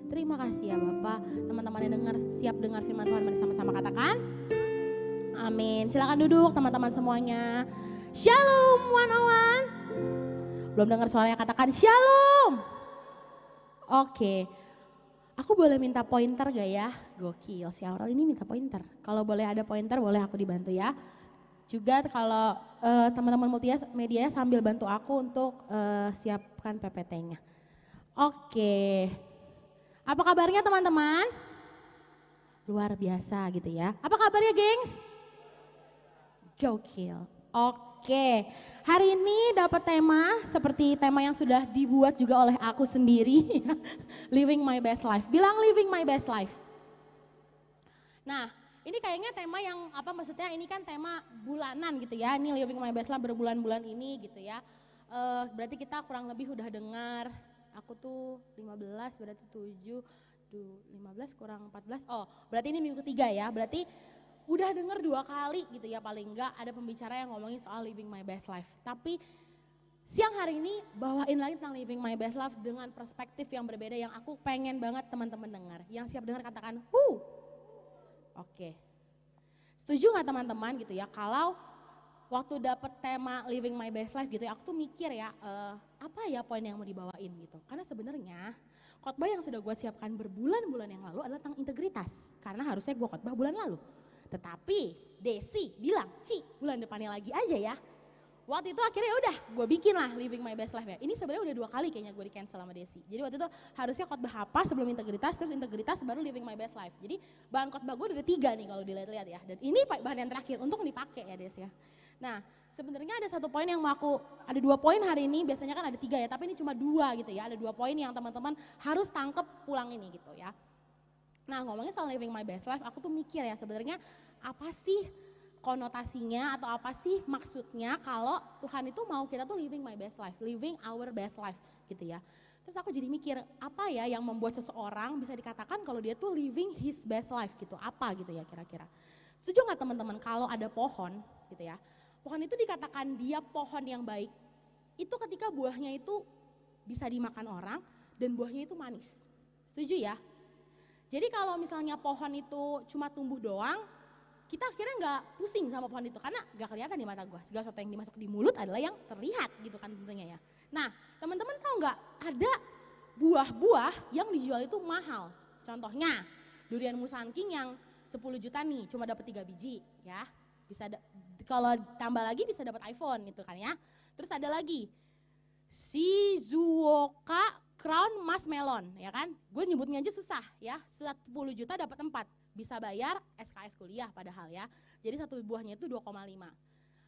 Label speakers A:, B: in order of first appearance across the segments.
A: Terima kasih ya Bapak. Teman-teman yang siap dengar firman Tuhan, mari sama-sama katakan. Amin. Silakan duduk teman-teman semuanya. Shalom 101. Belum dengar suaranya, katakan shalom. Oke. Aku boleh minta pointer gak ya? Gokil, si Aurel ini minta pointer. Kalau boleh ada pointer, boleh aku dibantu ya. Juga kalau teman-teman multimedia sambil bantu aku untuk siapkan PPT-nya. Oke. Apa kabarnya teman-teman? Luar biasa gitu ya. Apa kabarnya gengs? Gokil. Oke. Hari ini dapat tema seperti tema yang sudah dibuat juga oleh aku sendiri. Living my best life. Bilang living my best life. Nah, ini kayaknya tema yang maksudnya ini kan tema bulanan gitu ya. Ini living my best life berbulan-bulan ini gitu ya. Berarti kita kurang lebih udah dengar. Aku tuh 15 berarti 7, 15 kurang 14. Oh, berarti ini minggu ketiga ya. Berarti udah denger 2 kali gitu ya paling enggak ada pembicara yang ngomongin soal living my best life. Tapi siang hari ini bawain lagi tentang living my best life dengan perspektif yang berbeda yang aku pengen banget teman-teman dengar. Yang siap dengar katakan, Oke. Setuju gak teman-teman gitu ya kalau waktu dapet tema living my best life gitu ya, aku tuh mikir ya, apa ya poin yang mau dibawain gitu. Karena sebenarnya khotbah yang sudah gue siapkan berbulan-bulan yang lalu adalah tentang integritas. Karena harusnya gue khotbah bulan lalu. Tetapi Desi bilang, bulan depannya lagi aja ya. Waktu itu akhirnya udah gue bikin lah living my best life ya. Ini sebenarnya udah 2 kali kayaknya gue di cancel sama Desi. Jadi waktu itu harusnya khotbah apa sebelum integritas, terus integritas baru living my best life. Jadi bahan khotbah gue udah 3 nih kalau dilihat-lihat ya. Dan ini bahan yang terakhir untuk dipakai ya Des ya. Nah sebenarnya ada 1 poin yang mau ada 2 poin hari ini, biasanya kan ada 3 ya. Tapi ini cuma 2 gitu ya, ada 2 poin yang teman-teman harus tangkep pulang ini gitu ya. Nah ngomongnya soal living my best life, aku tuh mikir ya sebenarnya apa sih konotasinya atau apa sih maksudnya kalau Tuhan itu mau kita tuh living my best life, living our best life gitu ya. Terus aku jadi mikir apa ya yang membuat seseorang bisa dikatakan kalau dia tuh living his best life gitu, apa gitu ya kira-kira. Setuju gak teman-teman kalau ada pohon gitu ya, pohon itu dikatakan dia pohon yang baik, itu ketika buahnya itu bisa dimakan orang dan buahnya itu manis. Setuju ya? Jadi kalau misalnya pohon itu cuma tumbuh doang, kita akhirnya nggak pusing sama pohon itu karena nggak kelihatan di mata gue. Segala sesuatu yang dimasuk di mulut adalah yang terlihat gitu kan tentunya ya. Nah teman-teman tahu nggak ada buah-buah yang dijual itu mahal. Contohnya durian Musangking yang 10 juta nih cuma dapat 3 biji ya. Bisa kalau tambah lagi bisa dapat iPhone gitu kan ya. Terus ada lagi Shizuoka Crown Marshmallow ya kan. Gue nyebutnya aja susah ya. 10 juta dapat 4. Bisa bayar SKS kuliah padahal ya. Jadi 1 buahnya itu 2,5.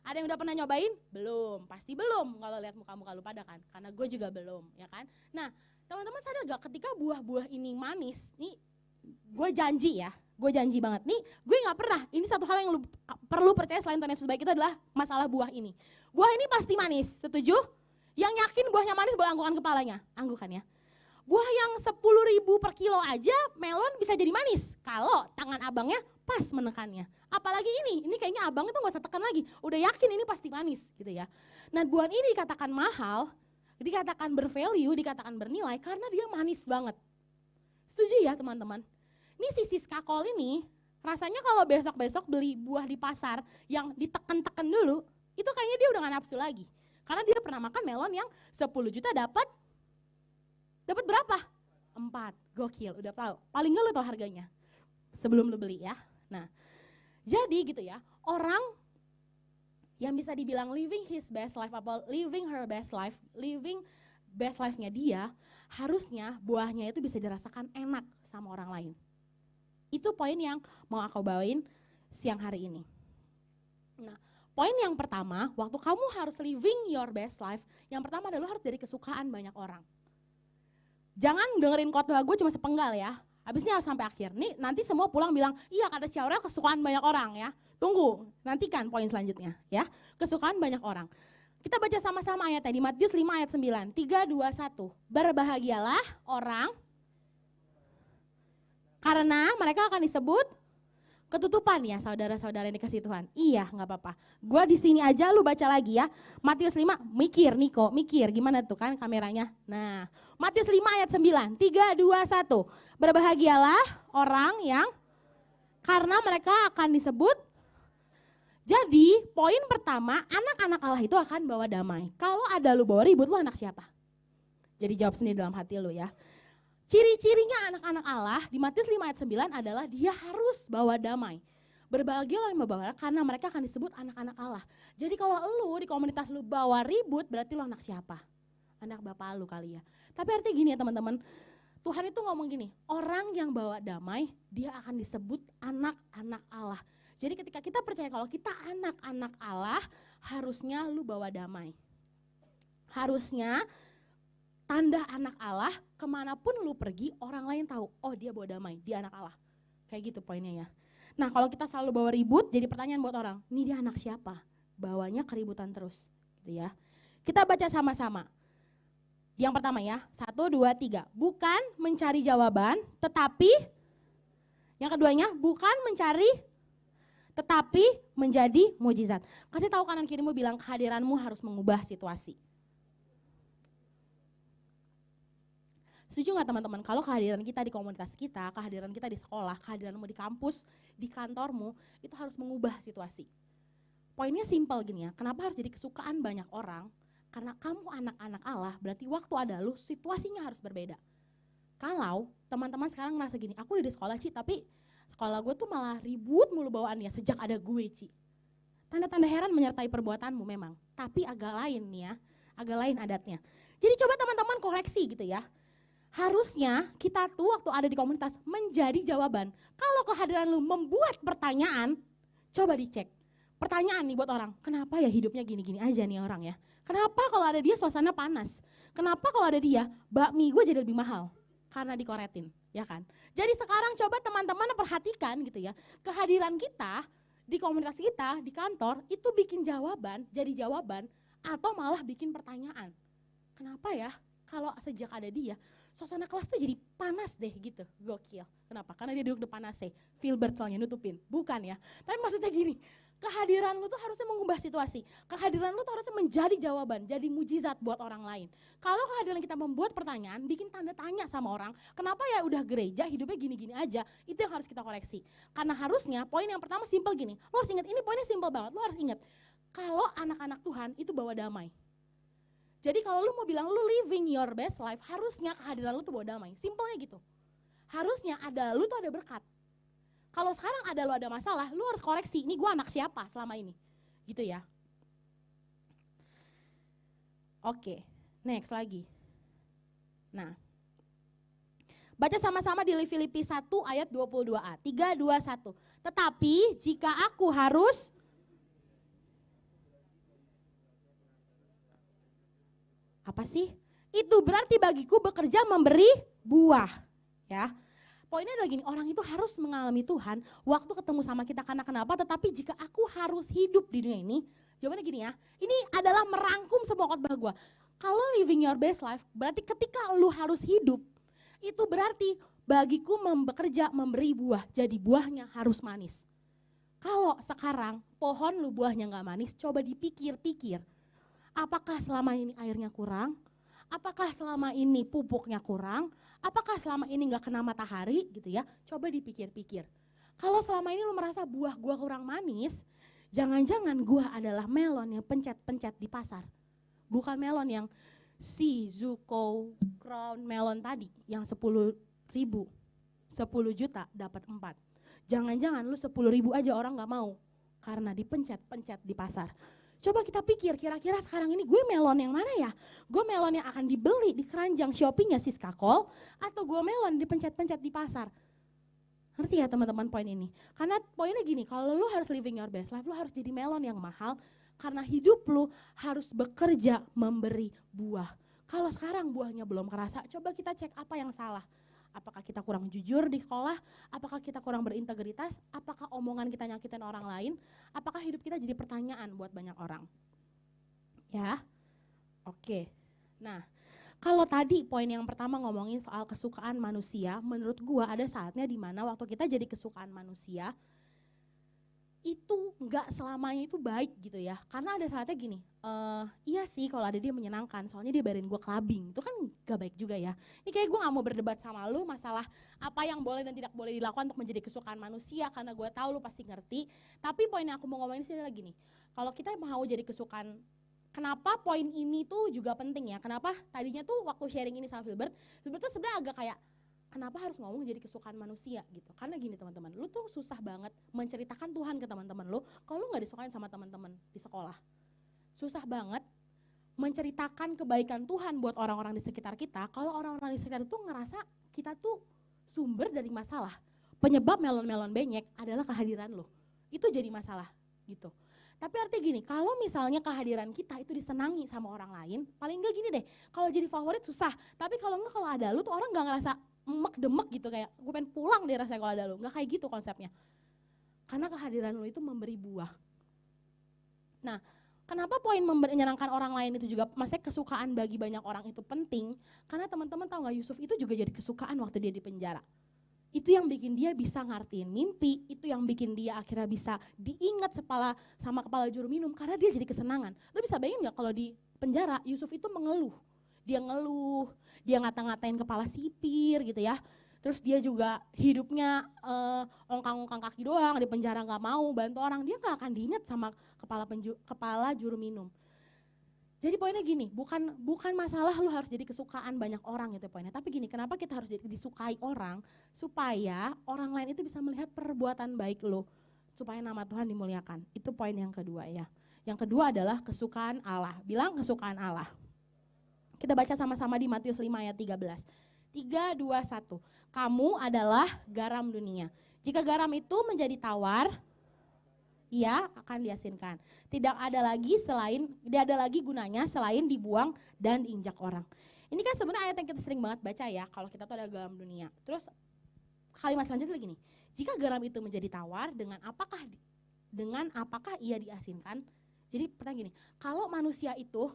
A: Ada yang udah pernah nyobain? Belum, pasti belum kalau lihat muka-muka lu pada kan. Karena gue juga belum ya kan. Nah teman-teman sadar gak ketika buah-buah ini manis, nih gue janji ya, gue janji banget nih, gue gak pernah, ini satu hal yang lu perlu percaya selain Tuhan Yesus baik itu adalah masalah buah ini. Buah ini pasti manis, setuju? Yang yakin buahnya manis boleh anggukan kepalanya, anggukan ya. Buah yang 10.000 per kilo aja melon bisa jadi manis kalau tangan abangnya pas menekannya. Apalagi ini kayaknya abang itu gak usah tekan lagi, udah yakin ini pasti manis gitu ya. Nah buah ini dikatakan mahal, dikatakan bervalue, dikatakan bernilai karena dia manis banget. Setuju ya teman-teman? Ini si Siska Kol ini rasanya kalau besok-besok beli buah di pasar yang diteken-teken dulu, itu kayaknya dia udah gak nafsu lagi. Karena dia pernah makan melon yang 10 juta dapat berapa? 4, gokil, udah tahu. Paling gak lo tau harganya sebelum lo beli ya. Nah, jadi gitu ya, orang yang bisa dibilang living his best life atau living her best life, living best life-nya dia, harusnya buahnya itu bisa dirasakan enak sama orang lain. Itu poin yang mau aku bawain siang hari ini. Nah, poin yang pertama, waktu kamu harus living your best life, yang pertama adalah harus dari kesukaan banyak orang. Jangan dengerin khotbah gue cuma sepenggal ya. Habisnya harus sampai akhir. Nih nanti semua pulang bilang, iya kata Syaurel kesukaan banyak orang ya. Tunggu, nantikan poin selanjutnya ya. Kesukaan banyak orang. Kita baca sama-sama ayatnya di Matius 5 ayat 9. 3, 2, 1. Berbahagialah orang karena mereka akan disebut Ketutupan ya saudara-saudara yang dikasih Tuhan. Iya, nggak apa-apa. Gua di sini aja, lu baca lagi ya. Matius 5, mikir Niko, mikir gimana tuh kan kameranya. Nah, Matius 5 ayat 9, 3, 2, 1. Berbahagialah orang yang karena mereka akan disebut. Jadi poin pertama, anak-anak Allah itu akan bawa damai. Kalau ada lu bawa ribut, lu anak siapa? Jadi jawab sendiri dalam hati lu ya. Ciri-cirinya anak-anak Allah di Matius 5 ayat 9 adalah dia harus bawa damai. Berbahagialah yang membawa karena mereka akan disebut anak-anak Allah. Jadi kalau lu di komunitas lu bawa ribut, berarti lu anak siapa? Anak bapak lu kali ya. Tapi artinya gini ya teman-teman, Tuhan itu ngomong gini, orang yang bawa damai, dia akan disebut anak-anak Allah. Jadi ketika kita percaya kalau kita anak-anak Allah, harusnya lu bawa damai. Harusnya tanda anak Allah, kemanapun lu pergi, orang lain tahu, oh dia bawa damai, dia anak Allah. Kayak gitu poinnya ya. Nah kalau kita selalu bawa ribut, jadi pertanyaan buat orang, ini dia anak siapa? Bawanya keributan terus, gitu ya. Kita baca sama-sama. Yang pertama ya, 1, 2, 3. Bukan mencari jawaban, tetapi, yang keduanya, bukan mencari, tetapi menjadi mujizat. Kasih tahu kanan kirimu, bilang kehadiranmu harus mengubah situasi. Setuju gak teman-teman, kalau kehadiran kita di komunitas kita, kehadiran kita di sekolah, kehadiranmu di kampus, di kantormu, itu harus mengubah situasi. Poinnya simpel gini ya, kenapa harus jadi kesukaan banyak orang? Karena kamu anak-anak Allah, berarti waktu ada lu, situasinya harus berbeda. Kalau teman-teman sekarang ngerasa gini, aku udah di sekolah Ci, tapi sekolah gue tuh malah ribut mulu bawaannya sejak ada gue Ci. Tanda-tanda heran menyertai perbuatanmu memang, tapi agak lain nih ya, agak lain adatnya. Jadi coba teman-teman koreksi gitu ya. Harusnya kita tuh waktu ada di komunitas menjadi jawaban. Kalau kehadiran lu membuat pertanyaan, coba dicek. Pertanyaan nih buat orang, kenapa ya hidupnya gini-gini aja nih orang ya? Kenapa kalau ada dia suasana panas? Kenapa kalau ada dia bakmi gue jadi lebih mahal? Karena dikoretin, ya kan? Jadi sekarang coba teman-teman perhatikan gitu ya, kehadiran kita di komunitas kita, di kantor, itu bikin jawaban, jadi jawaban, atau malah bikin pertanyaan. Kenapa ya kalau sejak ada dia, suasana kelas tuh jadi panas deh gitu, gokil. Kenapa? Karena dia duduk depan AC, filbert soalnya nutupin, bukan ya. Tapi maksudnya gini, kehadiran lu tuh harusnya mengubah situasi. Kehadiran lu tuh harusnya menjadi jawaban, jadi mujizat buat orang lain. Kalau kehadiran kita membuat pertanyaan, bikin tanda tanya sama orang, kenapa ya udah gereja hidupnya gini-gini aja, itu yang harus kita koreksi. Karena harusnya poin yang pertama simpel gini, lo harus ingat, ini poinnya simpel banget, lo harus ingat. Kalau anak-anak Tuhan itu bawa damai. Jadi kalau lu mau bilang lu living your best life, harusnya kehadiran lu tuh bawa damai. Simpelnya gitu. Harusnya ada lu tuh ada berkat. Kalau sekarang ada lu ada masalah, lu harus koreksi, ini gue anak siapa selama ini. Gitu ya. Oke, next lagi. Nah, baca sama-sama di Filipi 1 ayat 22a. 3, 2, 1. Tetapi jika aku harus apa sih? Itu berarti bagiku bekerja memberi buah, ya. Poinnya adalah gini, orang itu harus mengalami Tuhan waktu ketemu sama kita karena kenapa? Tetapi jika aku harus hidup di dunia ini, jawabannya gini ya. Ini adalah merangkum semua khotbah gue. Kalau living your best life, berarti ketika lu harus hidup, itu berarti bagiku bekerja memberi buah, jadi buahnya harus manis. Kalau sekarang pohon lu buahnya nggak manis, coba dipikir-pikir. Apakah selama ini airnya kurang? Apakah selama ini pupuknya kurang? Apakah selama ini gak kena matahari gitu ya? Coba dipikir-pikir. Kalau selama ini lu merasa buah gua kurang manis, jangan-jangan gua adalah melon yang pencet-pencet di pasar. Bukan melon yang si Zuko Crown melon tadi yang 10.000, 10 juta dapat 4. Jangan-jangan lu 10.000 aja orang gak mau karena dipencet-pencet di pasar. Coba kita pikir, kira-kira sekarang ini gue melon yang mana ya? Gue melon yang akan dibeli di keranjang Shopee-nya Siska Kol, atau gue melon dipencet-pencet di pasar? Ngerti ya teman-teman poin ini? Karena poinnya gini, kalau lu harus living your best life, lu harus jadi melon yang mahal, karena hidup lu harus bekerja memberi buah. Kalau sekarang buahnya belum kerasa, coba kita cek apa yang salah. Apakah kita kurang jujur di sekolah? Apakah kita kurang berintegritas? Apakah omongan kita nyakitin orang lain? Apakah hidup kita jadi pertanyaan buat banyak orang? Ya, oke. Nah, kalau tadi poin yang pertama ngomongin soal kesukaan manusia, menurut gua ada saatnya di mana waktu kita jadi kesukaan manusia, itu nggak selamanya itu baik gitu ya. Karena ada saatnya gini, iya sih kalau ada dia menyenangkan, soalnya dia bayarin gue clubbing, itu kan gak baik juga ya. Ini kayak gue gak mau berdebat sama lu masalah apa yang boleh dan tidak boleh dilakukan untuk menjadi kesukaan manusia, karena gue tahu lu pasti ngerti. Tapi poin yang aku mau ngomongin sih adalah gini, kalau kita mau jadi kesukaan, kenapa poin ini tuh juga penting ya, kenapa tadinya tuh waktu sharing ini sama Filbert tuh sebenarnya agak kayak, kenapa harus ngomong jadi kesukaan manusia gitu? Karena gini teman-teman, lu tuh susah banget menceritakan Tuhan ke teman-teman lu kalau lu nggak disukain sama teman-teman di sekolah. Susah banget menceritakan kebaikan Tuhan buat orang-orang di sekitar kita kalau orang-orang di sekitar itu ngerasa kita tuh sumber dari masalah. Penyebab melon-melon benyek adalah kehadiran lu. Itu jadi masalah gitu. Tapi artinya gini, kalau misalnya kehadiran kita itu disenangi sama orang lain, paling enggak gini deh, kalau jadi favorit susah. Tapi kalau enggak, kalau ada lu tuh orang nggak ngerasa emek-demek gitu, kayak gue pengen pulang deh rasanya kalau ada lu. Nggak kayak gitu konsepnya. Karena kehadiran lu itu memberi buah. Nah, kenapa poin menyenangkan orang lain itu juga, maksudnya kesukaan bagi banyak orang itu penting? Karena teman-teman tahu nggak, Yusuf itu juga jadi kesukaan waktu dia di penjara. Itu yang bikin dia bisa ngartiin mimpi, itu yang bikin dia akhirnya bisa diingat sama kepala juru minum, karena dia jadi kesenangan. Lo bisa bayangin nggak kalau di penjara Yusuf itu mengeluh, dia ngata-ngatain kepala sipir gitu ya. Terus dia juga hidupnya ongkang-ongkang kaki doang, di penjara nggak mau bantu orang, dia nggak akan diingat sama kepala juru minum. Jadi poinnya gini, bukan masalah lu harus jadi kesukaan banyak orang gitu poinnya. Tapi gini, kenapa kita harus jadi disukai orang? Supaya orang lain itu bisa melihat perbuatan baik lu, supaya nama Tuhan dimuliakan. Itu poin yang kedua ya. Yang kedua adalah kesukaan Allah. Bilang kesukaan Allah. Kita baca sama-sama di Matius 5 ayat 13. 3, 2, 1. Kamu adalah garam dunia. Jika garam itu menjadi tawar, ia akan diasinkan. Tidak ada lagi gunanya selain dibuang dan diinjak orang. Ini kan sebenarnya ayat yang kita sering banget baca ya, kalau kita tuh ada garam dunia. Terus kalimat selanjutnya lagi nih, jika garam itu menjadi tawar, dengan apakah ia diasinkan? Jadi pertanyaan gini, kalau manusia itu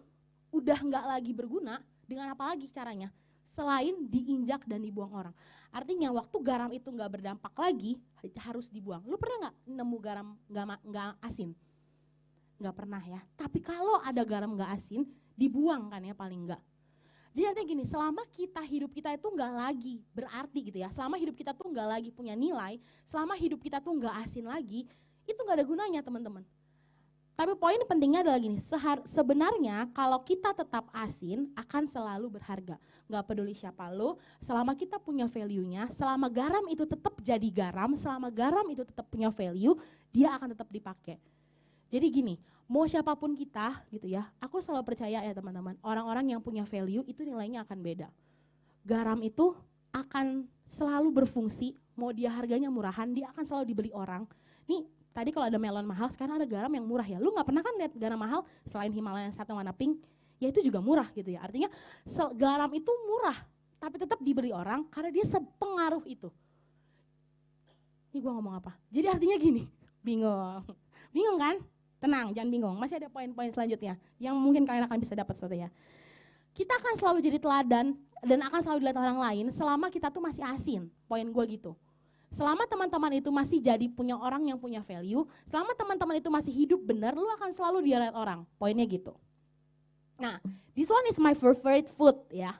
A: udah nggak lagi berguna, dengan apa lagi caranya? Selain diinjak dan dibuang orang. Artinya waktu garam itu nggak berdampak lagi, harus dibuang. Lu pernah nggak nemu garam nggak asin? Nggak pernah ya. Tapi kalau ada garam nggak asin, dibuang kan ya paling nggak. Jadi artinya gini, selama hidup kita itu nggak lagi berarti gitu ya, selama hidup kita tuh nggak lagi punya nilai, selama hidup kita tuh nggak asin lagi, itu nggak ada gunanya teman-teman. Tapi poin pentingnya adalah gini, sebenarnya kalau kita tetap asin akan selalu berharga. Gak peduli siapa lu, selama kita punya value-nya, selama garam itu tetap jadi garam, selama garam itu tetap punya value, dia akan tetap dipakai. Jadi gini, mau siapapun kita gitu ya, aku selalu percaya ya teman-teman, orang-orang yang punya value itu nilainya akan beda. Garam itu akan selalu berfungsi, mau dia harganya murahan, dia akan selalu dibeli orang. Nih, tadi kalau ada melon mahal, sekarang ada garam yang murah ya. Lu gak pernah kan lihat garam mahal selain Himalaya yang satu warna pink, ya itu juga murah gitu ya. Artinya garam itu murah, tapi tetap dibeli orang karena dia sepengaruh itu. Ini gua ngomong apa? Jadi artinya gini, bingung kan? Tenang, jangan bingung, masih ada poin-poin selanjutnya yang mungkin kalian akan bisa dapat suatu ya. Kita akan selalu jadi teladan dan akan selalu dilihat orang lain selama kita tuh masih asin, poin gua gitu. Selama teman-teman itu masih jadi punya orang yang punya value, selama teman-teman itu masih hidup benar, lu akan selalu dilihat orang. Poinnya gitu. Nah, this one is my favorite food ya.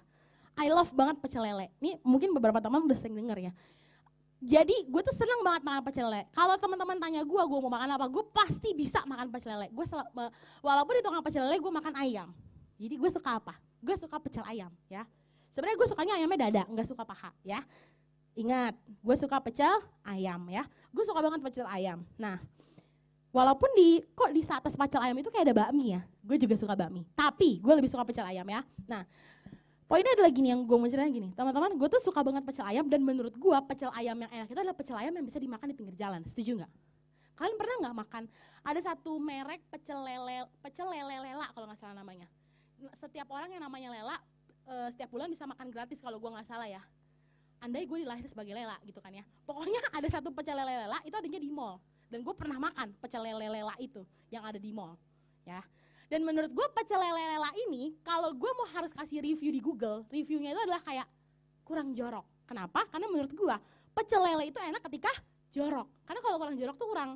A: I love banget pecel lele. Ini mungkin beberapa teman udah sering denger ya. Jadi gue tuh seneng banget makan pecel lele. Kalau teman-teman tanya gue mau makan apa, gue pasti bisa makan pecel lele. Walaupun di tukang pecel lele gue makan ayam. Jadi gue suka apa? Gue suka pecel ayam ya. Sebenarnya gue sukanya ayamnya dada, nggak suka paha ya. Ingat, gue suka pecel ayam ya. Gue suka banget pecel ayam. Nah, walaupun di atas pecel ayam itu kayak ada bakmi ya. Gue juga suka bakmi. Tapi gue lebih suka pecel ayam ya. Nah, poinnya adalah gini, yang gue mau cerita gini. Teman-teman, gue tuh suka banget pecel ayam dan menurut gue pecel ayam yang enak itu adalah pecel ayam yang bisa dimakan di pinggir jalan. Setuju nggak? Kalian pernah nggak makan? Ada satu merek pecel lele lela kalau nggak salah namanya. Setiap orang yang namanya Lela setiap bulan bisa makan gratis kalau gue nggak salah ya. Andai gue dilahir sebagai Lela gitu kan ya. Pokoknya ada satu pecel lele lela itu adanya di mall. Dan gue pernah makan pecel lele lela itu yang ada di mall ya. Dan menurut gue pecel lele lela ini kalau gue mau harus kasih review di Google, reviewnya itu adalah kayak kurang jorok. Kenapa? Karena menurut gue pecel lele itu enak ketika jorok. Karena kalau kurang jorok tuh kurang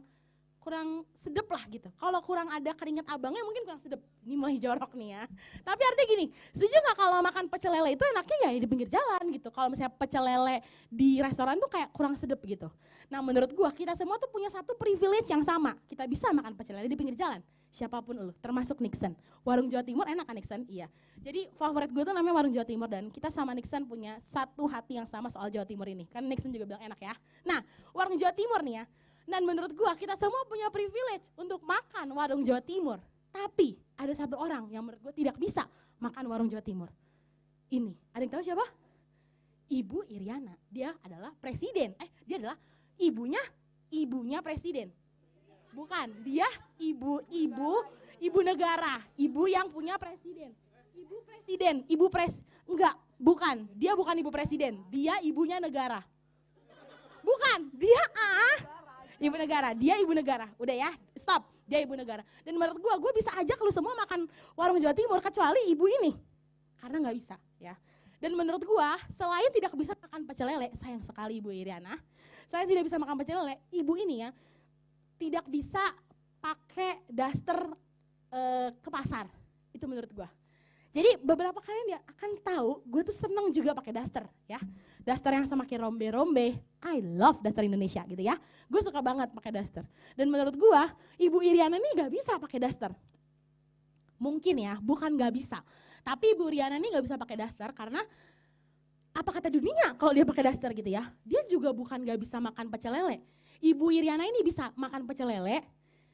A: sedep lah gitu. Kalau kurang ada keringat abangnya mungkin kurang sedep. Ini mulai jorok nih ya. Tapi artinya gini, setuju nggak kalau makan pecel lele itu enaknya ya di pinggir jalan gitu. Kalau misalnya pecel lele di restoran tuh kayak kurang sedep gitu. Nah menurut gua kita semua tuh punya satu privilege yang sama. Kita bisa makan pecel lele di pinggir jalan. Siapapun lu, termasuk Nixon. Warung Jawa Timur enak kan Nixon? Iya. Jadi favorit gue tuh namanya Warung Jawa Timur dan kita sama Nixon punya satu hati yang sama soal Jawa Timur ini. Kan Nixon juga bilang enak ya. Nah, Warung Jawa Timur nih ya. Dan menurut gue kita semua punya privilege untuk makan Warung Jawa Timur. Tapi ada satu orang yang menurut gue tidak bisa makan Warung Jawa Timur. Ini, ada yang tahu siapa? Ibu Iriana. Dia adalah presiden. Dia adalah ibunya presiden. Bukan, dia ibu negara, ibu yang punya presiden. Bukan, dia bukan ibu presiden, dia ibunya negara. Bukan, dia ibu negara, dia ibu negara. Udah ya, stop, dia ibu negara. Dan menurut gue bisa ajak lu semua makan Warung Jawa Timur kecuali ibu ini. Karena nggak bisa ya. Dan menurut gue, selain tidak bisa makan pecel lele, sayang sekali Ibu Iriana, selain tidak bisa makan pecel lele, ibu ini ya, tidak bisa pakai daster ke pasar, itu menurut gue. Jadi beberapa kali dia akan tahu, gue tuh seneng juga pakai daster ya. Daster yang semakin rombe-rombe, I love daster Indonesia gitu ya. Gue suka banget pakai daster. Dan menurut gue, Ibu Iriana nih gak bisa pakai daster. Mungkin ya, bukan gak bisa. Tapi Ibu Iriana nih gak bisa pakai daster karena apa kata dunia kalau dia pakai daster gitu ya. Dia juga bukan gak bisa makan pecel lele. Ibu Iriana ini bisa makan pecel lele,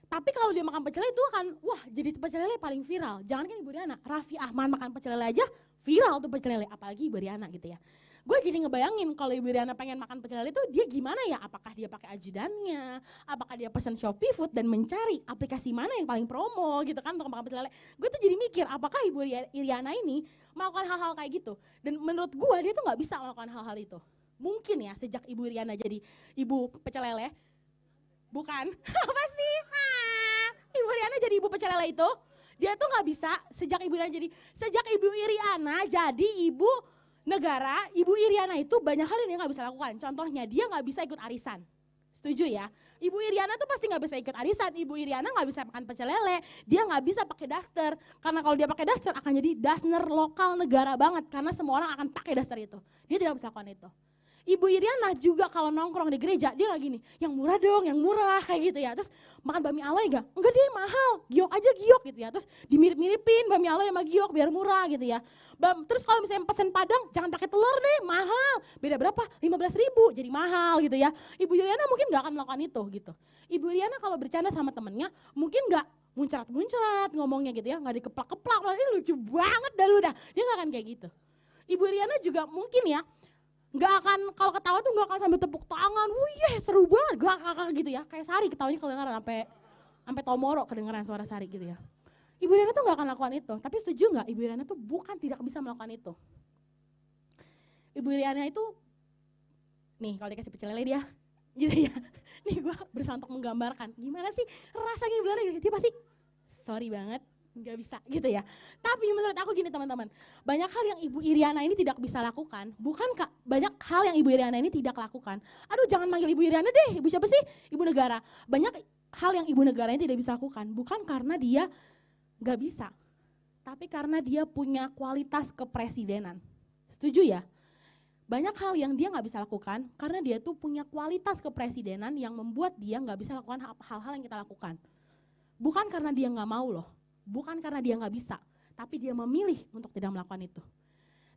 A: tapi kalau dia makan pecel lele itu akan, wah jadi pecel lele paling viral. Jangan kan Ibu Iriana, Raffi Ahmad makan pecel lele aja viral tuh pecel lele, apalagi Ibu Iriana gitu ya. Gue jadi ngebayangin kalau Ibu Iriana pengen makan pecel lele itu dia gimana ya, apakah dia pakai ajudannya, apakah dia pesan Shopee Food dan mencari aplikasi mana yang paling promo gitu kan untuk makan pecel lele. Gue tuh jadi mikir apakah Ibu Iriana ini melakukan hal-hal kayak gitu. Dan menurut gue dia tuh gak bisa melakukan hal-hal itu. Mungkin ya sejak Ibu Iriana jadi ibu pecel lele, bukan, apa sih? Ibu Iriana jadi ibu pecel lele itu, dia tuh gak bisa sejak Ibu Iriana jadi ibu negara, Ibu Iriana itu banyak hal yang dia gak bisa lakukan. Contohnya dia gak bisa ikut arisan, setuju ya? Ibu Iriana tuh pasti gak bisa ikut arisan, Ibu Iriana gak bisa makan pecel lele, dia gak bisa pakai daster, karena kalau dia pakai daster akan jadi daster lokal negara banget, karena semua orang akan pakai daster itu, dia tidak bisa lakukan itu. Ibu Iriana juga kalau nongkrong di gereja, dia gak gini, yang murah dong, yang murah kayak gitu ya. Terus makan bami alay gak? Enggak, dia mahal, giok aja giok gitu ya. Terus dimirip-miripin bami alay sama giok biar murah gitu ya. Terus kalau misalnya pesen padang, jangan pakai telur deh, mahal. Beda berapa? 15.000, jadi mahal gitu ya. Ibu Iriana mungkin gak akan melakukan itu gitu. Ibu Iriana kalau bercanda sama temennya, mungkin gak muncrat-muncrat ngomongnya gitu ya, gak dikeplak-keplak, ini lucu banget dah lu dah. Dia gak akan kayak gitu. Ibu Iriana juga mungkin ya, nggak akan, kalau ketawa tuh nggak akan sambil tepuk tangan, wih seru banget, gak gitu ya, kayak Sari ketawanya kedengaran sampai Tomoro kedengaran suara Sari gitu ya. Ibu Iriana tuh nggak akan lakukan itu, tapi setuju nggak Ibu Iriana tuh bukan tidak bisa melakukan itu. Ibu Iriana itu, nih kalau dikasih pecel lele dia, gitu ya, nih gue berusaha untuk menggambarkan, gimana sih rasanya Ibu Iriana, dia pasti sorry banget, nggak bisa gitu ya. Tapi menurut aku gini teman-teman, banyak hal yang Ibu Iriana ini tidak bisa lakukan, bukan banyak hal yang Ibu Iriana ini tidak lakukan. Aduh jangan manggil Ibu Iriana deh, Ibu siapa sih? Ibu negara. Banyak hal yang Ibu negara ini tidak bisa lakukan, bukan karena dia nggak bisa, tapi karena dia punya kualitas kepresidenan. Setuju ya? Banyak hal yang dia nggak bisa lakukan karena dia tuh punya kualitas kepresidenan yang membuat dia nggak bisa lakukan hal-hal yang kita lakukan. Bukan karena dia nggak mau loh. Bukan karena dia nggak bisa, tapi dia memilih untuk tidak melakukan itu.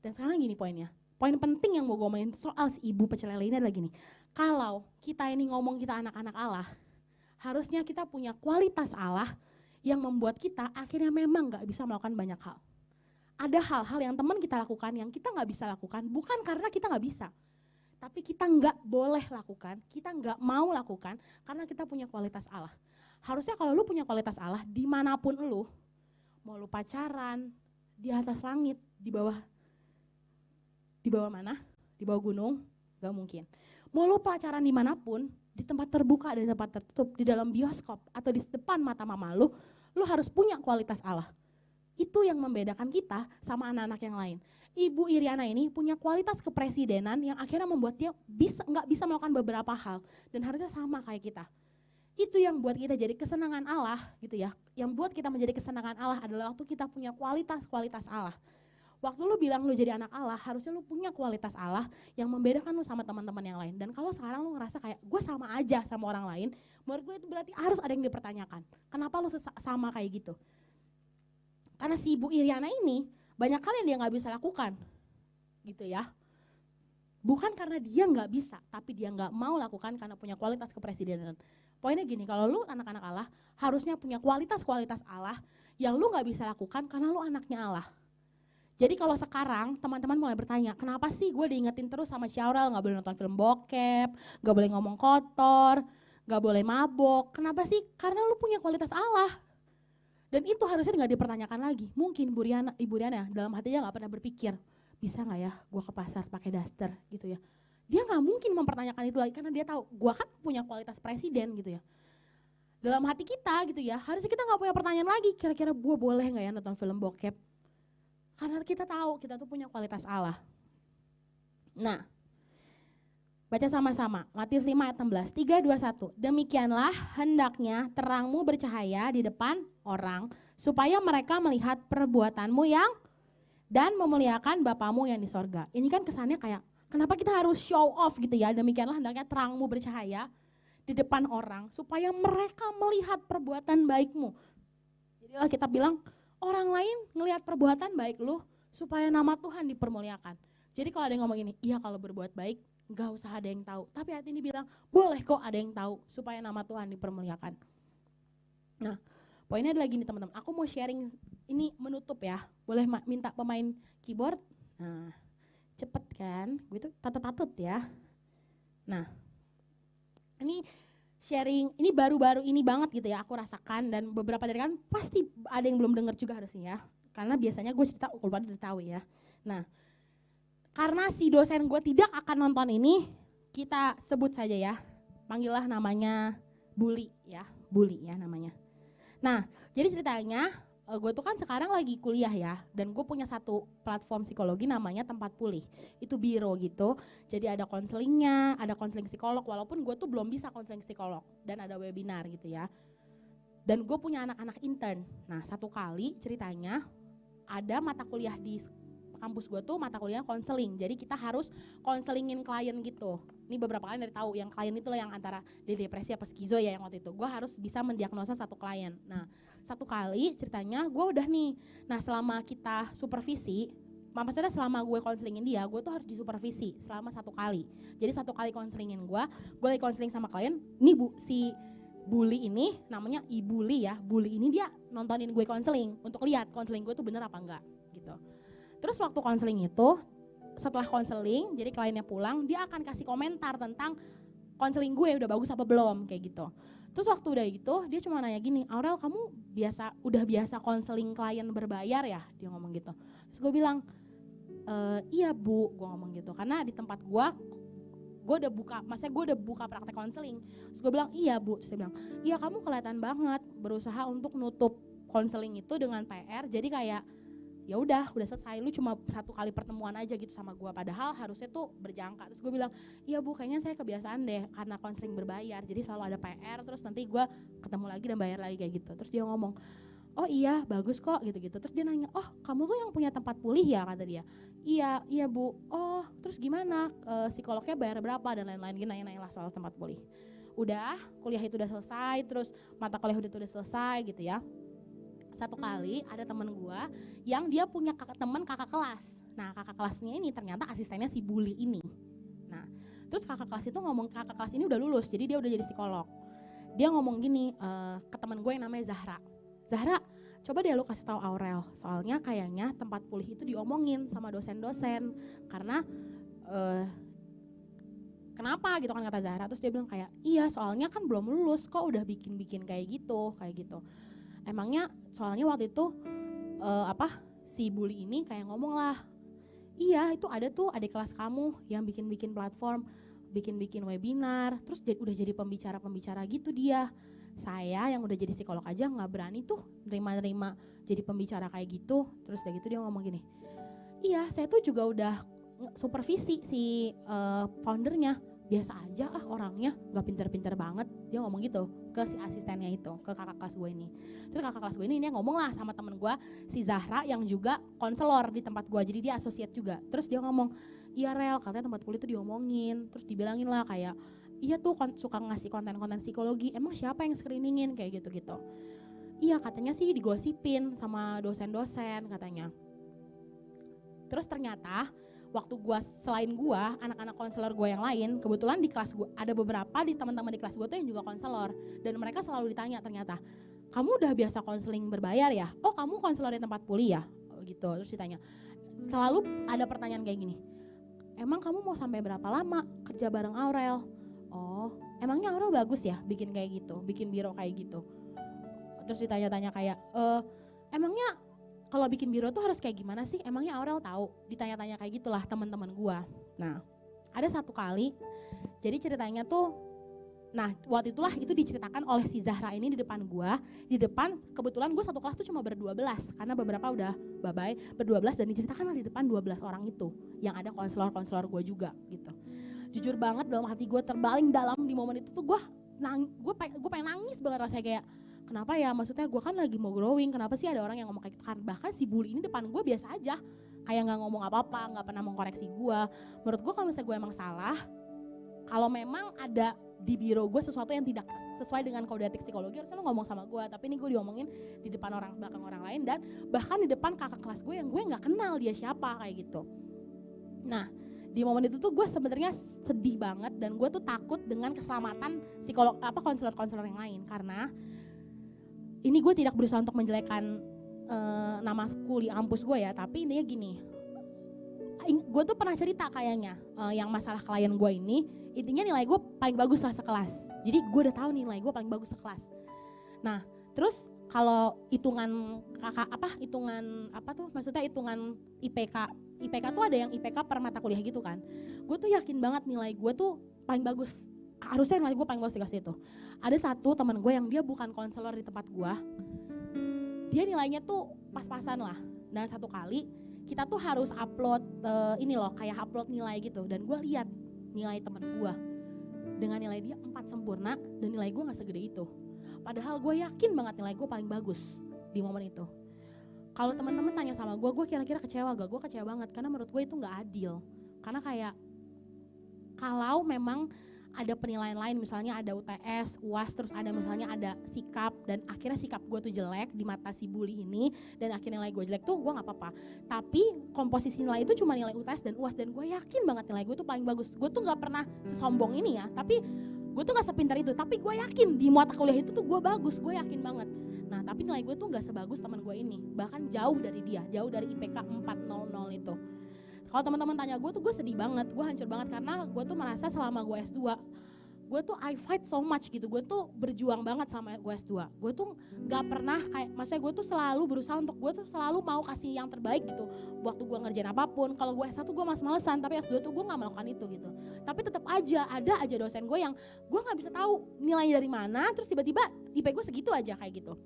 A: Dan sekarang gini poinnya, poin penting yang mau gue ngomongin soal si ibu pecel lele ini adalah gini, kalau kita ini ngomong kita anak-anak Allah, harusnya kita punya kualitas Allah yang membuat kita akhirnya memang nggak bisa melakukan banyak hal. Ada hal-hal yang teman kita lakukan yang kita nggak bisa lakukan, bukan karena kita nggak bisa, tapi kita nggak boleh lakukan, kita nggak mau lakukan karena kita punya kualitas Allah. Harusnya kalau lu punya kualitas Allah, dimanapun lu, mau lu pacaran, di atas langit, di bawah mana? Di bawah gunung, gak mungkin. Mau lu pacaran dimanapun, di tempat terbuka dan tempat tertutup, di dalam bioskop, atau di depan mata mama lu harus punya kualitas Allah. Itu yang membedakan kita sama anak-anak yang lain. Ibu Iriana ini punya kualitas kepresidenan yang akhirnya membuat dia nggak bisa melakukan beberapa hal, dan harusnya sama kayak kita. Itu yang buat kita jadi kesenangan Allah gitu ya. Yang buat kita menjadi kesenangan Allah adalah waktu kita punya kualitas Allah. Waktu lu bilang lu jadi anak Allah, harusnya lu punya kualitas Allah yang membedakan lu sama teman-teman yang lain. Dan kalau sekarang lu ngerasa kayak gue sama aja sama orang lain, menurut gue itu berarti harus ada yang dipertanyakan. Kenapa lu sama kayak gitu? Karena si Ibu Iriana ini banyak hal yang dia nggak bisa lakukan, gitu ya. Bukan karena dia nggak bisa, tapi dia nggak mau lakukan karena punya kualitas kepresidenan. Poinnya gini, kalau lu anak-anak Allah, harusnya punya kualitas Allah yang lu nggak bisa lakukan karena lu anaknya Allah. Jadi kalau sekarang teman-teman mulai bertanya, kenapa sih gue diingetin terus sama Syaurel gak boleh nonton film bokep, gak boleh ngomong kotor, gak boleh mabok. Kenapa sih? Karena lu punya kualitas Allah. Dan itu harusnya gak dipertanyakan lagi. Mungkin Ibu Riana dalam hatinya gak pernah berpikir, bisa gak ya gue ke pasar pakai daster gitu ya. Dia gak mungkin mempertanyakan itu lagi karena dia tahu gue kan punya kualitas presiden gitu ya. Dalam hati kita gitu ya, harusnya kita gak punya pertanyaan lagi, kira-kira gue boleh gak ya nonton film bokep. Karena kita tahu kita tuh punya kualitas Allah. Nah, baca sama-sama Matius 5 ayat 16, 3, 2, 1. Demikianlah hendaknya terangmu bercahaya di depan orang, supaya mereka melihat perbuatanmu yang dan memuliakan Bapamu yang di sorga. Ini kan kesannya kayak, kenapa kita harus show off gitu ya. Demikianlah hendaknya terangmu bercahaya di depan orang, supaya mereka melihat perbuatan baikmu. Jadilah kita bilang, orang lain ngelihat perbuatan baik lu supaya nama Tuhan dipermuliakan. Jadi kalau ada yang ngomong ini, iya kalau berbuat baik gak usah ada yang tahu. Tapi hati ini bilang, boleh kok ada yang tahu supaya nama Tuhan dipermuliakan. Nah, poinnya adalah gini teman-teman, aku mau sharing ini menutup ya. Boleh minta pemain keyboard? Nah, cepet kan? Gue tuh tatet-tatet ya. Nah, ini sharing, ini baru-baru ini banget gitu ya aku rasakan, dan beberapa dari kan pasti ada yang belum dengar juga harusnya ya, karena biasanya gue cerita kalau pada udah tahu ya. Nah, karena si dosen gue tidak akan nonton ini, kita sebut saja ya, panggillah namanya Bully ya namanya. Nah, jadi ceritanya gue tuh kan sekarang lagi kuliah ya, dan gue punya satu platform psikologi namanya Tempat Pulih. Itu biro gitu, jadi ada konselingnya, ada konseling psikolog, walaupun gue tuh belum bisa konseling psikolog, dan ada webinar gitu ya. Dan gue punya anak-anak intern. Nah, satu kali ceritanya ada mata kuliah di kampus gue tuh mata kuliah konseling, jadi kita harus konselingin klien gitu. Ini beberapa kali dari tahu, yang klien itu lah yang antara depresi apa skizo ya, yang waktu itu gue harus bisa mendiagnosa satu klien. Nah, satu kali ceritanya gue udah nih, nah selama kita supervisi, maksudnya selama gue konselingin dia, gue tuh harus disupervisi selama 1 kali. Jadi 1 kali konselingin gue lagi konseling sama klien, nih si Bully ini namanya Ibuli ya, Bully ini dia nontonin gue konseling untuk lihat konseling gue tuh bener apa enggak gitu. Terus waktu konseling itu, setelah konseling, jadi kliennya pulang, dia akan kasih komentar tentang konseling gue udah bagus apa belum, kayak gitu. Terus waktu udah gitu, dia cuma nanya gini, Aurel kamu udah biasa konseling klien berbayar ya? Dia ngomong gitu. Terus gue bilang, iya Bu, gue ngomong gitu. Karena di tempat gue udah buka, maksudnya gue udah buka praktek konseling. Terus gue bilang, iya Bu. Terus dia bilang, iya kamu kelihatan banget berusaha untuk nutup konseling itu dengan PR, jadi kayak ya udah selesai, lu cuma 1 kali pertemuan aja gitu sama gue, padahal harusnya tuh berjangka. Terus gue bilang, iya Bu kayaknya saya kebiasaan deh karena konseling berbayar, jadi selalu ada PR, terus nanti gue ketemu lagi dan bayar lagi kayak gitu. Terus dia ngomong, oh iya bagus kok gitu-gitu. Terus dia nanya, oh kamu tuh yang punya Tempat Pulih ya, kata dia. Iya Bu. Oh terus gimana, psikolognya bayar berapa dan lain-lain, gini nanya-nanya lah soal Tempat Pulih. Udah kuliah itu udah selesai, terus mata kuliah itu udah selesai gitu ya. Satu kali ada temen gue yang dia punya kakak kelas. Nah kakak kelasnya ini ternyata asistennya si Bully ini. Nah terus kakak kelas itu ngomong, kakak kelas ini udah lulus, jadi dia udah jadi psikolog. Dia ngomong gini ke temen gue yang namanya Zahra, coba deh lu kasih tahu Aurel, soalnya kayaknya Tempat Pulih itu diomongin sama dosen-dosen, karena kenapa gitu kan, kata Zahra. Terus dia bilang kayak, iya soalnya kan belum lulus kok udah bikin kayak gitu. Emangnya soalnya waktu itu si Bully ini kayak ngomong lah, iya itu ada tuh adik kelas kamu yang bikin platform, bikin webinar, terus udah jadi pembicara gitu dia. Saya yang udah jadi psikolog aja nggak berani tuh nerima jadi pembicara kayak gitu. Terus kayak gitu dia ngomong gini, iya saya tuh juga udah supervisi si foundernya, biasa aja orangnya, gak pinter-pinter banget. Dia ngomong gitu ke si asistennya itu, ke kakak kelas gue ini. Terus kakak kelas gue ini dia ngomong lah sama temen gue, si Zahra yang juga konselor di tempat gue, jadi dia associate juga. Terus dia ngomong, iya Rel, katanya tempat kuliah tuh diomongin. Terus dibilangin lah kayak, iya tuh suka ngasih konten-konten psikologi, emang siapa yang screeningin kayak gitu-gitu. Iya katanya sih digosipin sama dosen-dosen katanya. Terus ternyata waktu selain anak-anak konselor gue yang lain, kebetulan di kelas gue ada beberapa di teman-teman di kelas gue tuh yang juga konselor, dan mereka selalu ditanya ternyata, kamu udah biasa konseling berbayar ya? Oh kamu konselor di tempat kuliah? Oh, gitu. Terus ditanya, selalu ada pertanyaan kayak gini, emang kamu mau sampai berapa lama kerja bareng Aurel? Oh emangnya Aurel bagus ya bikin kayak gitu, bikin biro kayak gitu? Terus ditanya-tanya kayak, emangnya kalau bikin biro tuh harus kayak gimana sih? Emangnya Aurel tahu? Ditanya-tanya kayak gitulah teman-teman gua. Nah, ada satu kali, jadi ceritanya tuh, nah waktu itulah itu diceritakan oleh si Zahra ini di depan gua. Di depan, kebetulan gua satu kelas tuh cuma ber-12, karena beberapa udah bye-bye, ber-12 dan diceritakan di depan 12 orang itu, yang ada konselor-konselor gua juga gitu. Jujur banget dalam hati gua terbaling dalam di momen itu tuh gua pengen nangis banget rasanya kayak, kenapa ya, maksudnya gue kan lagi mau growing, kenapa sih ada orang yang ngomong kayak gitu. Bahkan si bully ini depan gue biasa aja, kayak gak ngomong apa-apa, gak pernah mengkoreksi gue. Menurut gue kalau misalnya gue emang salah, kalau memang ada di biro gue sesuatu yang tidak sesuai dengan kode etik psikologi, harusnya lo ngomong sama gue. Tapi ini gue diomongin di depan belakang orang lain, dan bahkan di depan kakak kelas gue yang gue gak kenal dia siapa kayak gitu. Nah di momen itu tuh gue sebenarnya sedih banget, dan gue tuh takut dengan keselamatan konselor-konselor yang lain, karena ini gue tidak berusaha untuk menjelekkan nama kuliah kampus gue ya, tapi intinya gini, gue tuh pernah cerita kayaknya yang masalah klien gue ini, intinya nilai gue paling bagus lah sekelas, jadi gue udah tahu nilai gue paling bagus sekelas. Nah terus kalau hitungan maksudnya hitungan IPK tuh ada yang IPK per mata kuliah gitu kan, gue tuh yakin banget nilai gue tuh paling bagus, harusnya nilai gue paling bagus di kelas itu. Ada satu teman gue yang dia bukan konselor di tempat gue, dia nilainya tuh pas-pasan lah. Dan satu kali kita tuh harus upload kayak upload nilai gitu, dan gue lihat nilai teman gue dengan nilai dia 4 sempurna, dan nilai gue nggak segede itu. Padahal gue yakin banget nilai gue paling bagus di momen itu. Kalau teman-teman tanya sama gue kira-kira kecewa gak? Gue kecewa banget, karena menurut gue itu nggak adil. Karena kayak kalau memang ada penilaian lain, misalnya ada UTS, UAS, terus ada misalnya ada sikap, dan akhirnya sikap gue tuh jelek di mata si bully ini, dan akhirnya nilai gue jelek tuh gue gak apa-apa. Tapi komposisi nilai itu cuma nilai UTS dan UAS, dan gue yakin banget nilai gue tuh paling bagus. Gue tuh gak pernah sesombong ini ya, tapi gue tuh gak sepintar itu, tapi gue yakin di mata kuliah itu tuh gue bagus, gue yakin banget. Nah tapi nilai gue tuh gak sebagus teman gue ini, bahkan jauh dari dia, jauh dari IPK 400 itu. Kalau teman-teman tanya gue tuh, gue sedih banget, gue hancur banget, karena gue tuh merasa selama gue S2, gue tuh I fight so much gitu, gue tuh berjuang banget sama gue S2. Gue tuh gak pernah kayak, maksudnya gue tuh selalu berusaha untuk, gue tuh selalu mau kasih yang terbaik gitu waktu gue ngerjain apapun. Kalau gue S1 gue males-malesan, tapi S2 tuh gue gak melakukan itu gitu. Tapi tetap aja ada aja dosen gue yang gue gak bisa tahu nilainya dari mana, terus tiba-tiba IP gue segitu aja kayak gitu.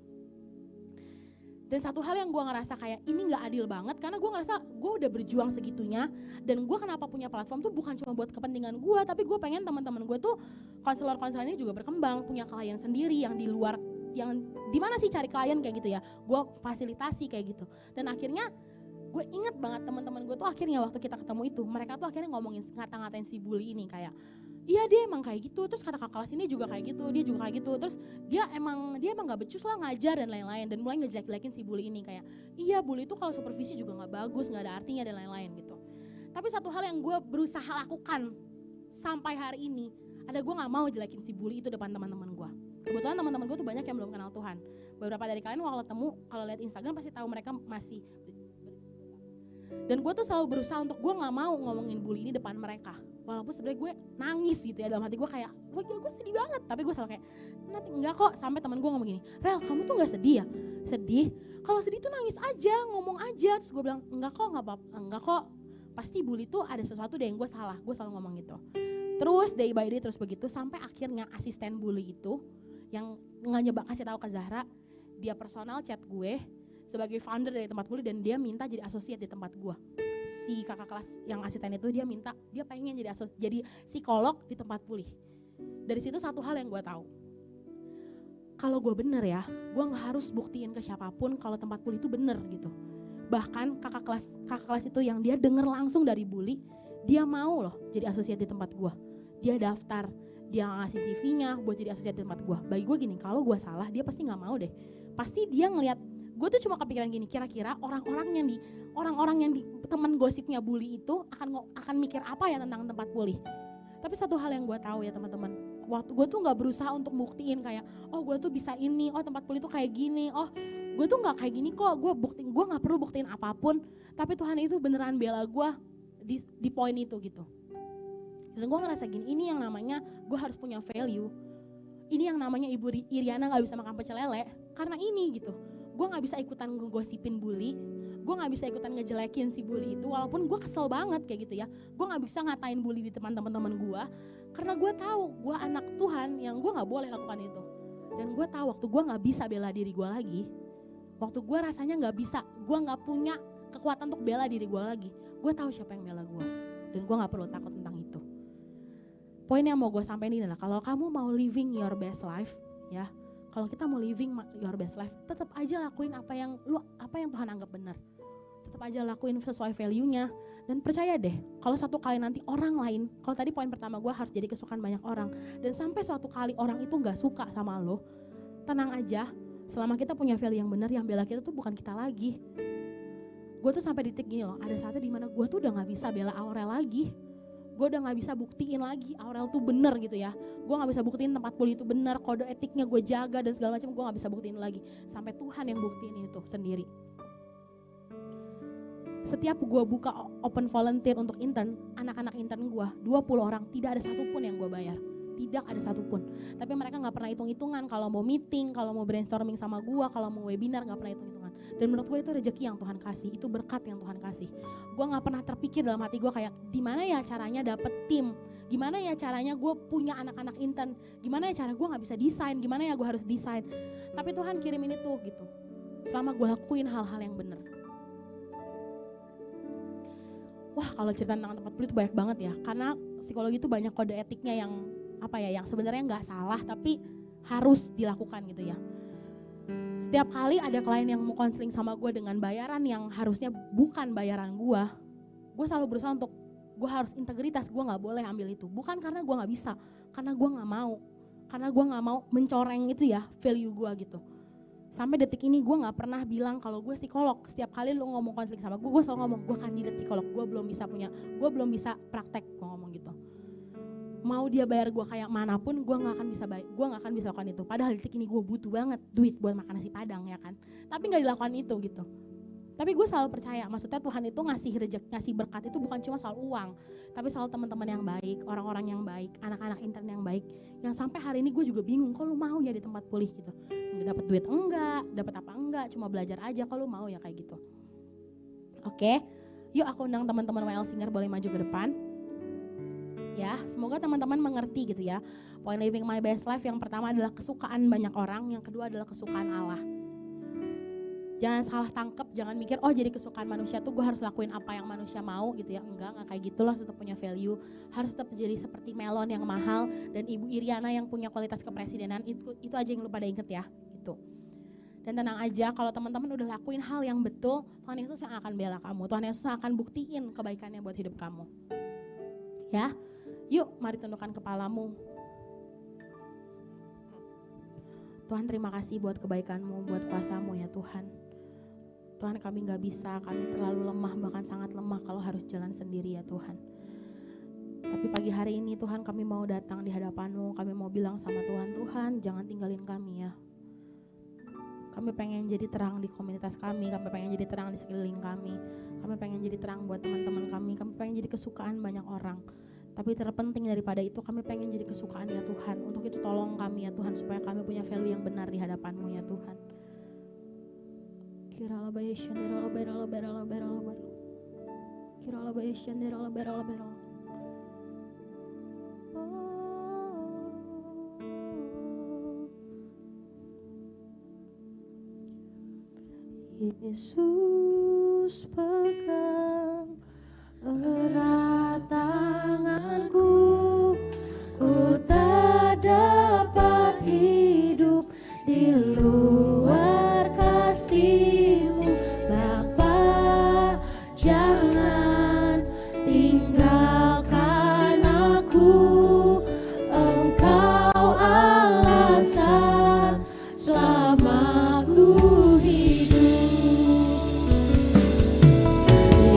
A: Dan satu hal yang gue ngerasa kayak ini gak adil banget, karena gue ngerasa gue udah berjuang segitunya, dan gue kenapa punya platform tuh bukan cuma buat kepentingan gue, tapi gue pengen teman-teman gue tuh konselor-konselor ini juga berkembang, punya klien sendiri yang di luar, yang dimana sih cari klien kayak gitu ya, gue fasilitasi kayak gitu. Dan akhirnya gue inget banget teman-teman gue tuh akhirnya waktu kita ketemu itu, mereka tuh akhirnya ngomongin, ngata-ngatain si bully ini kayak, iya dia emang kayak gitu, terus kata kakak kelas ini juga kayak gitu, dia juga kayak gitu, terus dia emang gak becus lah ngajar dan lain-lain, dan mulai ngejelek-jelekin si bully ini kayak, iya bully itu kalau supervisi juga gak bagus, gak ada artinya dan lain-lain gitu. Tapi satu hal yang gue berusaha lakukan sampai hari ini, ada gue gak mau jelekin si bully itu depan teman-teman gue. Kebetulan teman-teman gue tuh banyak yang belum kenal Tuhan. Beberapa dari kalian kalau ketemu, kalau lihat Instagram pasti tahu mereka masih. Dan gue tuh selalu berusaha untuk gue gak mau ngomongin bully ini depan mereka. Walaupun sebenarnya gue nangis gitu ya, dalam hati gue kayak, wah gila gue sedih banget. Tapi gue selalu kayak, nanti enggak kok, sampai teman gue ngomong gini, Rel kamu tuh gak sedih ya? Sedih? Kalau sedih tuh nangis aja, ngomong aja. Terus gue bilang, enggak kok, gak apa-apa, enggak kok. Pasti bully tuh ada sesuatu deh yang gue salah, gue selalu ngomong gitu. Terus day by day terus begitu, sampai akhirnya asisten bully itu, yang nyoba kasih tahu ke Zahra, dia personal chat gue, sebagai founder dari tempat bully, dan dia minta jadi associate di tempat gue. si kakak kelas yang asisten itu dia minta, dia pengen jadi psikolog di tempat pulih. Dari situ satu hal yang gue tahu, kalau gue bener ya, gue nggak harus buktiin ke siapapun kalau tempat pulih itu bener gitu. Bahkan kakak kelas itu yang dia denger langsung dari bully, dia mau loh jadi asosiat di tempat gue. Dia daftar, dia ngasih CV-nya buat jadi asosiat di tempat gue. Bagi gue gini, kalau gue salah dia pasti nggak mau deh. Pasti dia ngelihat, gue tuh cuma kepikiran gini, kira-kira orang-orang yang di teman gosipnya bully itu akan mikir apa ya tentang tempat pulih. Tapi satu hal yang gue tahu ya teman-teman, waktu gue tuh nggak berusaha untuk buktiin kayak, oh gue tuh bisa ini, oh tempat pulih tuh kayak gini, oh gue tuh nggak kayak gini kok, gue nggak perlu buktiin apapun. Tapi Tuhan itu beneran bela gue di poin itu gitu. Dan gue ngerasa gini, ini yang namanya gue harus punya value. Ini yang namanya Ibu Iriana gak bisa makan pecel lele karena ini gitu. Gue gak bisa ikutan ngegosipin bully, gue gak bisa ikutan ngejelekin si bully itu, walaupun gue kesel banget kayak gitu ya. Gue gak bisa ngatain bully di teman-teman gue, karena gue tahu gue anak Tuhan yang gue gak boleh lakukan itu. Dan gue tahu waktu gue gak bisa bela diri gue lagi, waktu gue rasanya gak bisa, gue gak punya kekuatan untuk bela diri gue lagi, gue tahu siapa yang bela gue. Dan gue gak perlu takut tentang itu. Poin yang mau gue sampaikan ini adalah kalau kamu mau living your best life ya, kalau kita mau living your best life, tetap aja lakuin apa yang Tuhan anggap benar. Tetap aja lakuin sesuai value-nya. Dan percaya deh, kalau satu kali nanti orang lain, kalau tadi poin pertama gue harus jadi kesukaan banyak orang, dan sampai suatu kali orang itu gak suka sama lo, tenang aja, selama kita punya value yang benar, yang bela kita tuh bukan kita lagi. Gue tuh sampai di titik gini loh, ada saatnya dimana gue tuh udah gak bisa bela Aurel lagi. Gue udah gak bisa buktiin lagi Aurel tuh bener gitu ya. Gue gak bisa buktiin tempat pulih itu bener, kode etiknya gue jaga dan segala macam, gue gak bisa buktiin lagi. Sampai Tuhan yang buktiin itu sendiri. Setiap gue buka open volunteer untuk intern, anak-anak intern gue 20 orang, tidak ada satupun yang gue bayar. Tidak ada satupun. Tapi mereka gak pernah hitung-hitungan kalau mau meeting, kalau mau brainstorming sama gue, kalau mau webinar, gak pernah hitung-hitungan. Dan menurut gue itu rezeki yang Tuhan kasih, itu berkat yang Tuhan kasih. Gue gak pernah terpikir dalam hati gue kayak, gimana ya caranya dapet tim, gimana ya caranya gue punya anak-anak intern, gimana ya cara gue gak bisa desain, gimana ya gue harus desain. Tapi Tuhan kirimin itu gitu, selama gue lakuin hal-hal yang benar. Wah, kalau cerita tentang tempat pulih itu banyak banget ya, karena psikologi itu banyak kode etiknya yang yang sebenarnya nggak salah tapi harus dilakukan gitu ya. Setiap kali ada klien yang mau konseling sama gue dengan bayaran yang harusnya bukan bayaran gue selalu berusaha untuk gue harus integritas, gue nggak boleh ambil itu. Bukan karena gue nggak bisa, karena gue nggak mau mencoreng itu ya value gue gitu. Sampai detik ini gue nggak pernah bilang kalau gue psikolog. Setiap kali lu ngomong konseling sama gue selalu ngomong gue kandidat psikolog, gue belum bisa praktek, gue ngomong gitu. Mau dia bayar gue kayak manapun, gue nggak akan bisa lakukan itu. Padahal detik ini gue butuh banget duit buat makan nasi padang ya kan. Tapi nggak dilakukan itu gitu. Tapi gue selalu percaya, maksudnya Tuhan itu ngasih berkat itu bukan cuma soal uang, tapi soal teman-teman yang baik, orang-orang yang baik, anak-anak intern yang baik. Yang sampai hari ini gue juga bingung, kok lu mau ya di tempat pulih gitu? Nggak dapat duit enggak, dapat apa enggak, cuma belajar aja, kalau lu mau ya kayak gitu. Oke, yuk aku undang teman-teman WL Singer boleh maju ke depan. Ya, semoga teman-teman mengerti gitu ya. Point living my best life yang pertama adalah kesukaan banyak orang, yang kedua adalah kesukaan Allah. Jangan salah tangkep, jangan mikir oh jadi kesukaan manusia tuh gue harus lakuin apa yang manusia mau gitu ya. Enggak kayak gitu, lo harus tetap punya value, harus tetap jadi seperti melon yang mahal dan Ibu Iriana yang punya kualitas kepresidenan. Itu aja yang lu pada inget ya, itu. Dan tenang aja, kalau teman-teman udah lakuin hal yang betul, Tuhan Yesus yang akan bela kamu, Tuhan Yesus akan buktiin kebaikannya buat hidup kamu. Ya. Yuk, mari tundukkan kepalamu. Tuhan, terima kasih buat kebaikan-Mu, buat kuasa-Mu ya Tuhan. Tuhan, kami gak bisa, kami terlalu lemah, bahkan sangat lemah kalau harus jalan sendiri ya Tuhan. Tapi pagi hari ini Tuhan, kami mau datang di hadapan-Mu, kami mau bilang sama Tuhan, Tuhan jangan tinggalin kami ya. Kami pengen jadi terang di komunitas kami pengen jadi terang di sekeliling kami pengen jadi terang buat teman-teman kami pengen jadi kesukaan banyak orang. Tapi terpenting daripada itu, kami pengen jadi kesukaan ya Tuhan. Untuk itu tolong kami ya Tuhan, supaya kami punya value yang benar di hadapan-Mu ya Tuhan. Yesus pegang Erat tanganku, ku tak dapat hidup di luar kasih-Mu. Bapa, jangan tinggalkan aku, Engkau alasan selama ku hidup.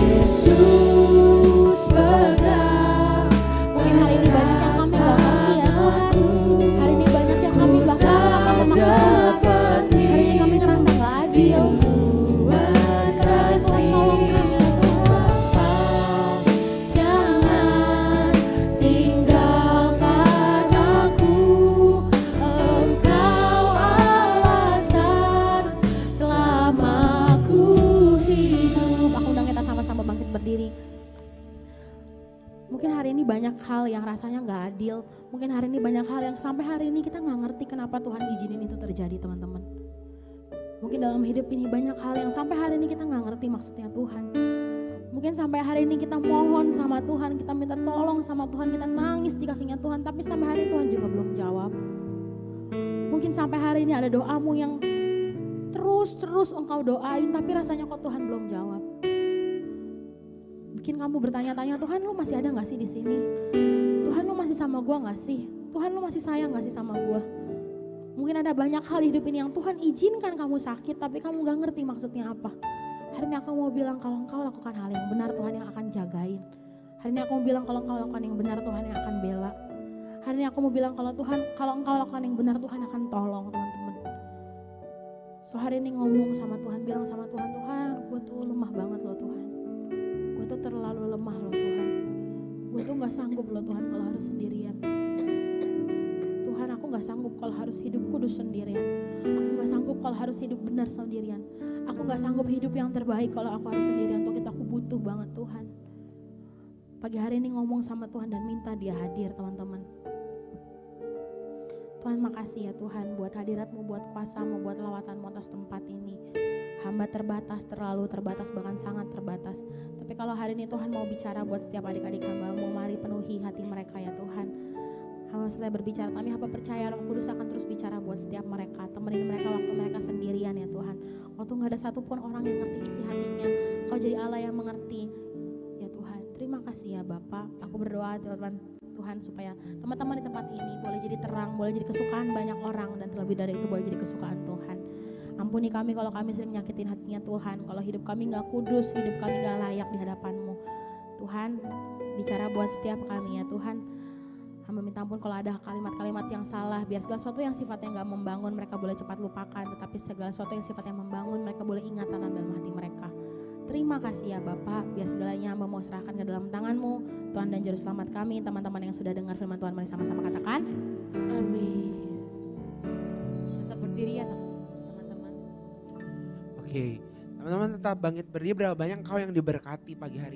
A: Yesus bergerak. Mungkin hari ini banyak yang kami gak ngerti ya Tuhan. Hari ini banyak yang kami gak paham apa maksud. Hari ini kami ngerasa gak adil. Berdiri. Mungkin hari ini banyak hal yang rasanya gak adil. Mungkin hari ini banyak hal yang sampai hari ini kita gak ngerti kenapa Tuhan izinin itu terjadi, teman-teman. Mungkin dalam hidup ini banyak hal yang sampai hari ini kita gak ngerti maksudnya Tuhan. Mungkin sampai hari ini kita mohon sama Tuhan, kita minta tolong sama Tuhan, kita nangis di kakinya Tuhan, tapi sampai hari ini Tuhan juga belum jawab. Mungkin sampai hari ini ada doamu yang terus engkau doain, tapi rasanya kok Tuhan belum jawab. Bikin kamu bertanya-tanya, Tuhan lu masih ada gak sih di sini? Tuhan lu masih sama gua gak sih? Tuhan lu masih sayang gak sih sama gua? Mungkin ada banyak hal hidup ini yang Tuhan izinkan kamu sakit, tapi kamu gak ngerti maksudnya apa. Hari ini aku mau bilang kalau engkau lakukan hal yang benar, Tuhan yang akan jagain. Hari ini aku mau bilang kalau engkau lakukan yang benar, Tuhan yang akan bela. Hari ini aku mau bilang kalau engkau lakukan yang benar, Tuhan akan tolong, teman-teman. So hari ini ngomong sama Tuhan, bilang sama Tuhan, Tuhan gue tuh lemah banget loh Tuhan. Gue tuh terlalu lemah loh Tuhan. Gue tuh gak sanggup loh Tuhan kalau harus sendirian. Tuhan, aku gak sanggup kalau harus hidup kudus sendirian. Aku gak sanggup kalau harus hidup benar sendirian. Aku gak sanggup hidup yang terbaik kalau aku harus sendirian. Tuhan, aku butuh banget Tuhan. Pagi hari ini ngomong sama Tuhan dan minta Dia hadir, teman-teman. Tuhan, makasih ya Tuhan buat hadirat-Mu, buat kuasa-Mu, buat lawatan-Mu atas tempat ini. Hamba terbatas, terlalu terbatas, bahkan sangat terbatas. Tapi kalau hari ini Tuhan mau bicara buat setiap adik-adik hamba-Mu, mari penuhi hati mereka ya Tuhan. Hamba setelah berbicara, kami hamba percaya Roh Kudus akan terus bicara buat setiap mereka. Temenin mereka waktu mereka sendirian ya Tuhan. Waktu gak ada satupun orang yang ngerti isi hatinya, Kau jadi Allah yang mengerti ya Tuhan. Terima kasih ya Bapa. Aku berdoa Tuhan supaya teman-teman di tempat ini boleh jadi terang, boleh jadi kesukaan banyak orang, dan terlebih dari itu boleh jadi kesukaan Tuhan. Ampuni kami kalau kami sering nyakitin hatinya Tuhan, kalau hidup kami gak kudus, hidup kami gak layak di hadapan-Mu. Tuhan, bicara buat setiap kami ya Tuhan. Hamba minta ampun kalau ada kalimat-kalimat yang salah, biar segala sesuatu yang sifatnya gak membangun mereka boleh cepat lupakan, tetapi segala sesuatu yang sifatnya membangun mereka boleh ingat tanam dalam hati mereka. Terima kasih ya Bapak, biar segalanya hamba mau serahkan ke dalam tangan-Mu, Tuhan dan Juru Selamat kami. Teman-teman yang sudah dengar firman Tuhan, mari sama-sama katakan amin. Tetap berdiri ya teman-teman.
B: Oke, teman-teman tetap bangkit berdiri. Berapa banyak kau yang diberkati pagi hari